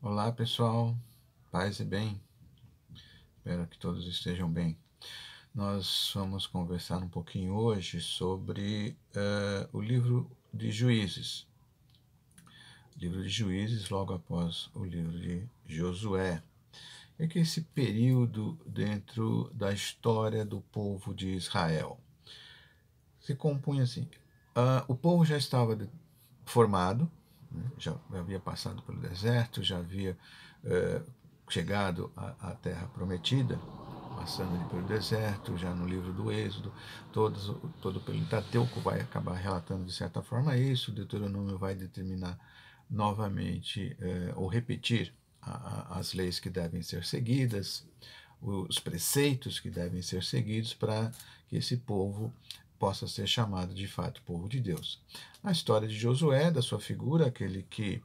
Olá pessoal, paz e bem, espero que todos estejam bem. Nós vamos conversar um pouquinho hoje sobre o livro de Juízes. Livro de Juízes, logo após o livro de Josué. É que esse período dentro da história do povo de Israel se compunha assim. O povo já estava formado, né, já havia passado pelo deserto, já havia chegado à terra prometida, passando ali pelo deserto, já no livro do Êxodo, todo o Pentateuco vai acabar relatando de certa forma isso, o Deuteronômio vai determinar novamente ou repetir as leis que devem ser seguidas, os preceitos que devem ser seguidos para que esse povo possa ser chamado de fato povo de Deus. A história de Josué, da sua figura, aquele que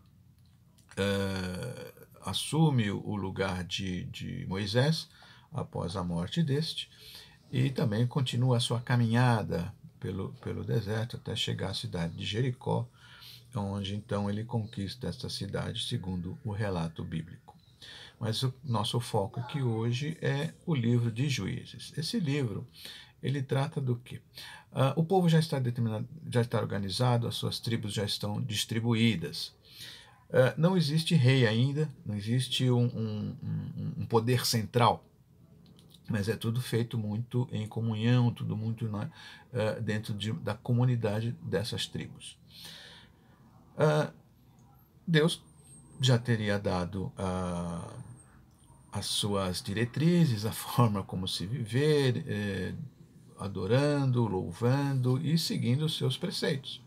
assume o lugar de Moisés após a morte deste, e também continua a sua caminhada pelo deserto até chegar à cidade de Jericó, onde então ele conquista esta cidade, segundo o relato bíblico. Mas o nosso foco aqui hoje é o livro de Juízes. Esse livro, ele trata do quê? O povo já está determinado, já está organizado, as suas tribos já estão distribuídas. Não existe rei ainda, não existe um poder central, mas é tudo feito muito em comunhão, tudo muito dentro da comunidade dessas tribos. Deus já teria dado as suas diretrizes, a forma como se viver, adorando, louvando e seguindo os seus preceitos.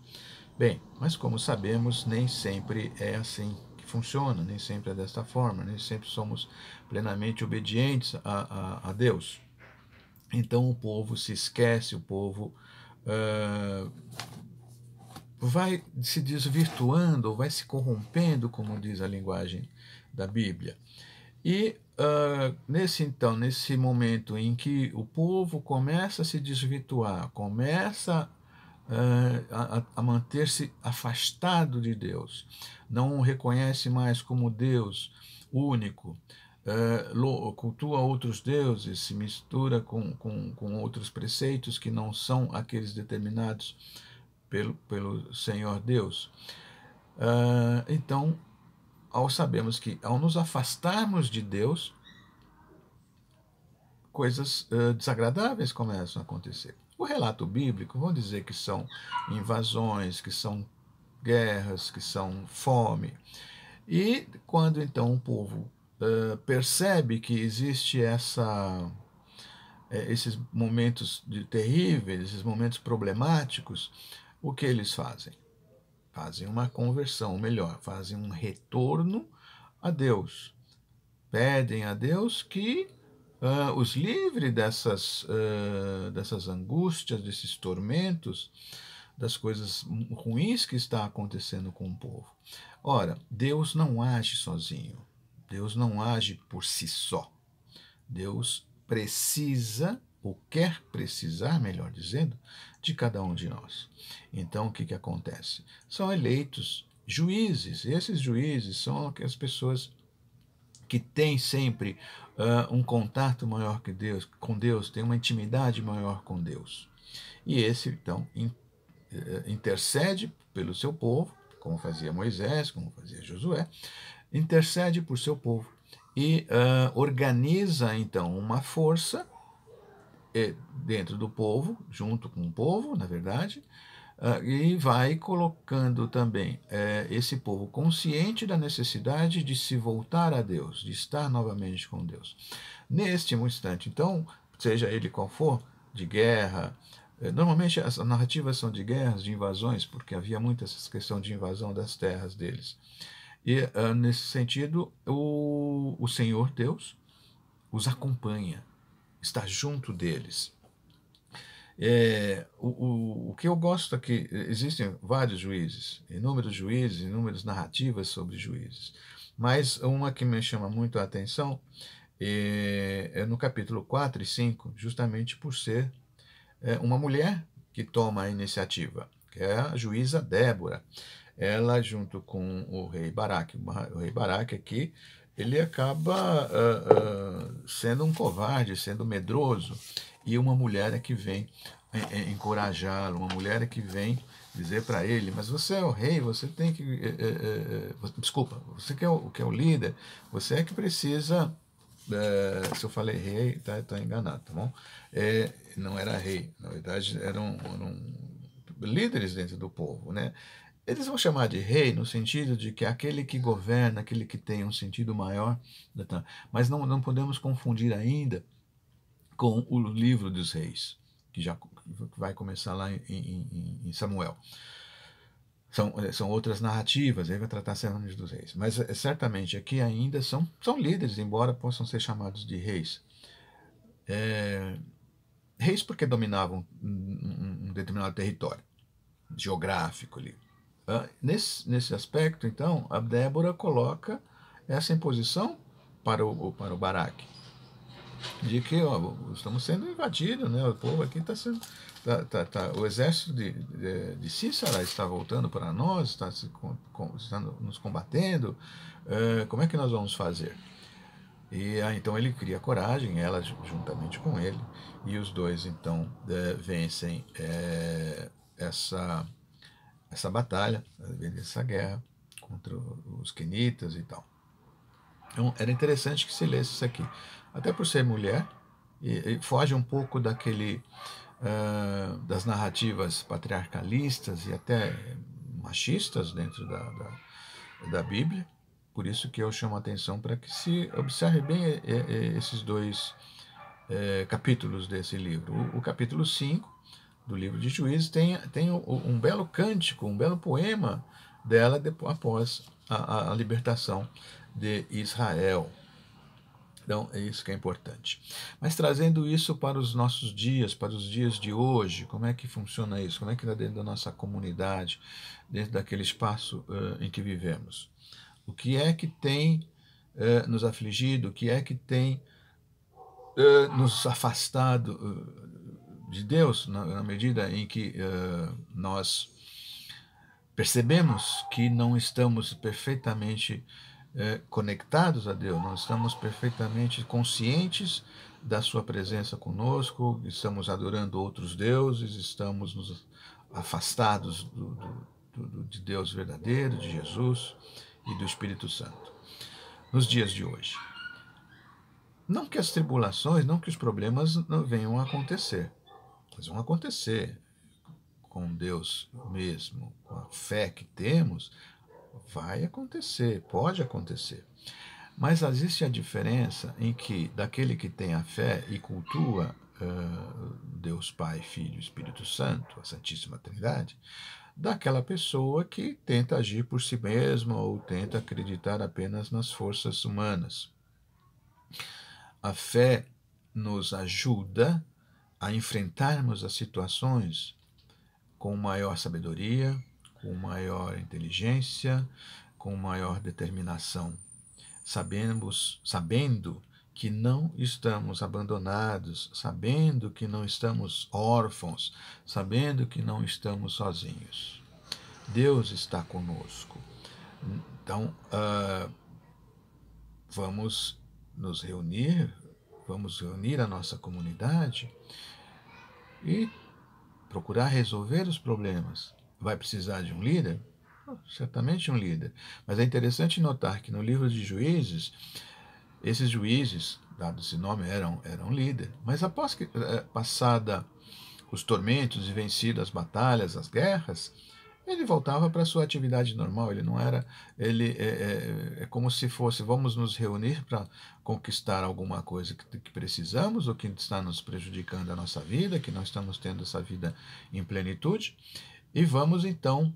Bem, mas como sabemos, nem sempre é assim que funciona, nem sempre é desta forma, nem sempre somos plenamente obedientes a Deus. Então o povo se esquece, o povo vai se desvirtuando, vai se corrompendo, como diz a linguagem da Bíblia. E nesse momento em que o povo começa a se desvirtuar, começa a manter-se afastado de Deus, não o reconhece mais como Deus único, cultua outros deuses, se mistura com outros preceitos que não são aqueles determinados pelo Senhor Deus. Então, sabemos que ao nos afastarmos de Deus, coisas desagradáveis começam a acontecer. O relato bíblico, vamos dizer que são invasões, que são guerras, que são fome. E quando então o povo percebe que existe esses momentos terríveis, esses momentos problemáticos, o que eles fazem? Fazem uma conversão, ou melhor, fazem um retorno a Deus. Pedem a Deus que os livre dessas angústias, desses tormentos, das coisas ruins que está acontecendo com o povo. Ora, Deus não age sozinho. Deus não age por si só. Deus precisa, ou quer precisar, melhor dizendo, de cada um de nós. Então, o que acontece? São eleitos juízes. E esses juízes são as pessoas que têm sempre um contato maior com Deus, têm uma intimidade maior com Deus. E esse, então, intercede pelo seu povo, como fazia Moisés, como fazia Josué, intercede por seu povo e organiza, então, uma força dentro do povo, junto com o povo, na verdade, e vai colocando também esse povo consciente da necessidade de se voltar a Deus, de estar novamente com Deus. Neste instante, então, seja ele qual for, de guerra, normalmente as narrativas são de guerras, de invasões, porque havia muita essa questão de invasão das terras deles. E, nesse sentido, o Senhor Deus os acompanha, está junto deles. O que eu gosto é que existem vários juízes, inúmeras narrativas sobre juízes, mas uma que me chama muito a atenção é no capítulo 4 e 5, justamente por ser uma mulher que toma a iniciativa, que é a juíza Débora. ela junto com o rei Baraque. O rei Baraque aqui, ele acaba sendo um covarde, sendo medroso, e uma mulher é que vem encorajá-lo, uma mulher é que vem dizer para ele, mas você é o rei, você tem que, desculpa, você que é o líder, você é que precisa, se eu falei rei, tá enganado, tá bom? Não era rei, na verdade eram líderes dentro do povo, né? Eles vão chamar de rei no sentido de que é aquele que governa, aquele que tem um sentido maior, mas não podemos confundir ainda com o livro dos reis, que já vai começar lá em Samuel. São outras narrativas, aí vai tratar certamente dos reis. Mas certamente aqui ainda são líderes, embora possam ser chamados de reis. Reis porque dominavam um determinado território geográfico ali. Nesse aspecto, então, a Débora coloca essa imposição para o Baraque, de que estamos sendo invadidos, né? O povo aqui está sendo. O exército de Císara está voltando para nós, está nos combatendo. Como é que nós vamos fazer? E então ele cria coragem, ela juntamente com ele, e os dois então vencem essa, essa batalha, essa guerra contra os quenitas e tal. Então, era interessante que se lesse isso aqui. Até por ser mulher, e foge um pouco das narrativas patriarcalistas e até machistas dentro da Bíblia. Por isso que eu chamo a atenção para que se observe bem esses dois capítulos desse livro. O capítulo 5 do livro de Juízes tem um belo cântico, um belo poema dela após a libertação de Israel. Então, é isso que é importante. Mas trazendo isso para os nossos dias, para os dias de hoje, como é que funciona isso? Como é que está dentro da nossa comunidade, dentro daquele espaço em que vivemos? O que é que tem nos afligido? O que é que tem nos afastado de Deus, na medida em que nós percebemos que não estamos perfeitamente conectados a Deus, não estamos perfeitamente conscientes da sua presença conosco, estamos adorando outros deuses, estamos nos afastados de Deus verdadeiro, de Jesus e do Espírito Santo. Nos dias de hoje. Não que as tribulações, não que os problemas não venham a acontecer. Eles vão acontecer com Deus mesmo, com a fé que temos, vai acontecer, pode acontecer. Mas existe a diferença em que daquele que tem a fé e cultua Deus Pai, Filho e Espírito Santo, a Santíssima Trindade, daquela pessoa que tenta agir por si mesma ou tenta acreditar apenas nas forças humanas. A fé nos ajuda a enfrentarmos as situações com maior sabedoria, com maior inteligência, com maior determinação, sabendo que não estamos abandonados, sabendo que não estamos órfãos, sabendo que não estamos sozinhos. Deus está conosco. Então, vamos nos reunir, vamos reunir a nossa comunidade e procurar resolver os problemas. Vai precisar de um líder? Certamente um líder. Mas é interessante notar que no livro de Juízes, esses juízes, dado esse nome, eram líder. Mas após que passada os tormentos e vencidas as batalhas, as guerras, ele voltava para a sua atividade normal. Ele não era. É como se fosse: vamos nos reunir para conquistar alguma coisa que precisamos ou que está nos prejudicando a nossa vida, que não estamos tendo essa vida em plenitude, e vamos então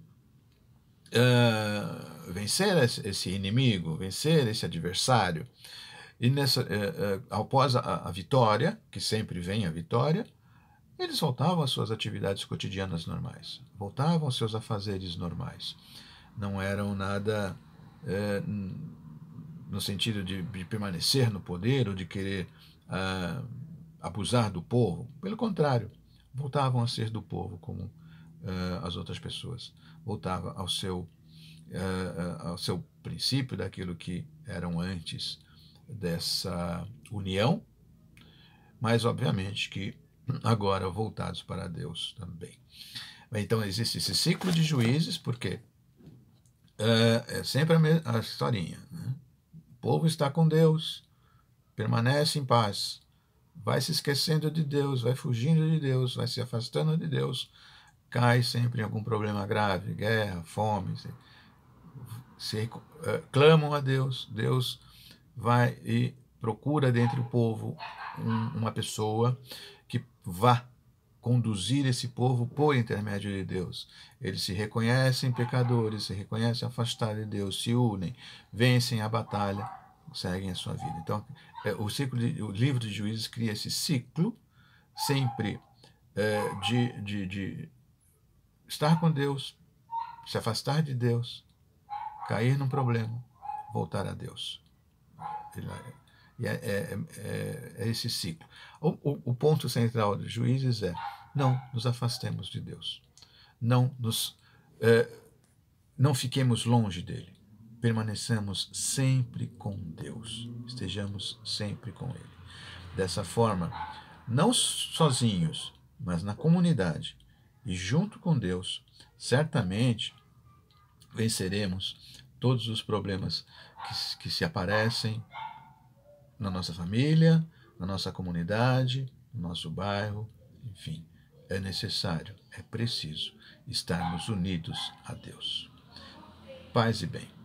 vencer esse inimigo, vencer esse adversário. E após a vitória, que sempre vem a vitória, eles voltavam às suas atividades cotidianas normais, voltavam aos seus afazeres normais. Não eram nada no sentido de permanecer no poder ou de querer abusar do povo. Pelo contrário, voltavam a ser do povo como as outras pessoas. Voltava ao seu ao seu princípio, daquilo que eram antes dessa união, mas obviamente que agora voltados para Deus também. Então existe esse ciclo de juízes, porque é sempre a historinha, né? O povo está com Deus, permanece em paz, vai se esquecendo de Deus, vai fugindo de Deus, vai se afastando de Deus, cai sempre em algum problema grave, guerra, fome, clamam a Deus, Deus vai e procura dentre o povo uma pessoa que vá conduzir esse povo por intermédio de Deus. Eles se reconhecem pecadores, se reconhecem afastados de Deus, se unem, vencem a batalha, seguem a sua vida. Então, o livro de Juízes cria esse ciclo sempre de estar com Deus, se afastar de Deus, cair num problema, voltar a Deus. E é esse ciclo. O ponto central dos juízes é: não nos afastemos de Deus. Não fiquemos longe dele. Permaneçamos sempre com Deus. Estejamos sempre com ele. Dessa forma, não sozinhos, mas na comunidade e junto com Deus, certamente venceremos todos os problemas que se aparecem na nossa família, na nossa comunidade, no nosso bairro, enfim. É necessário, é preciso estarmos unidos a Deus. Paz e bem.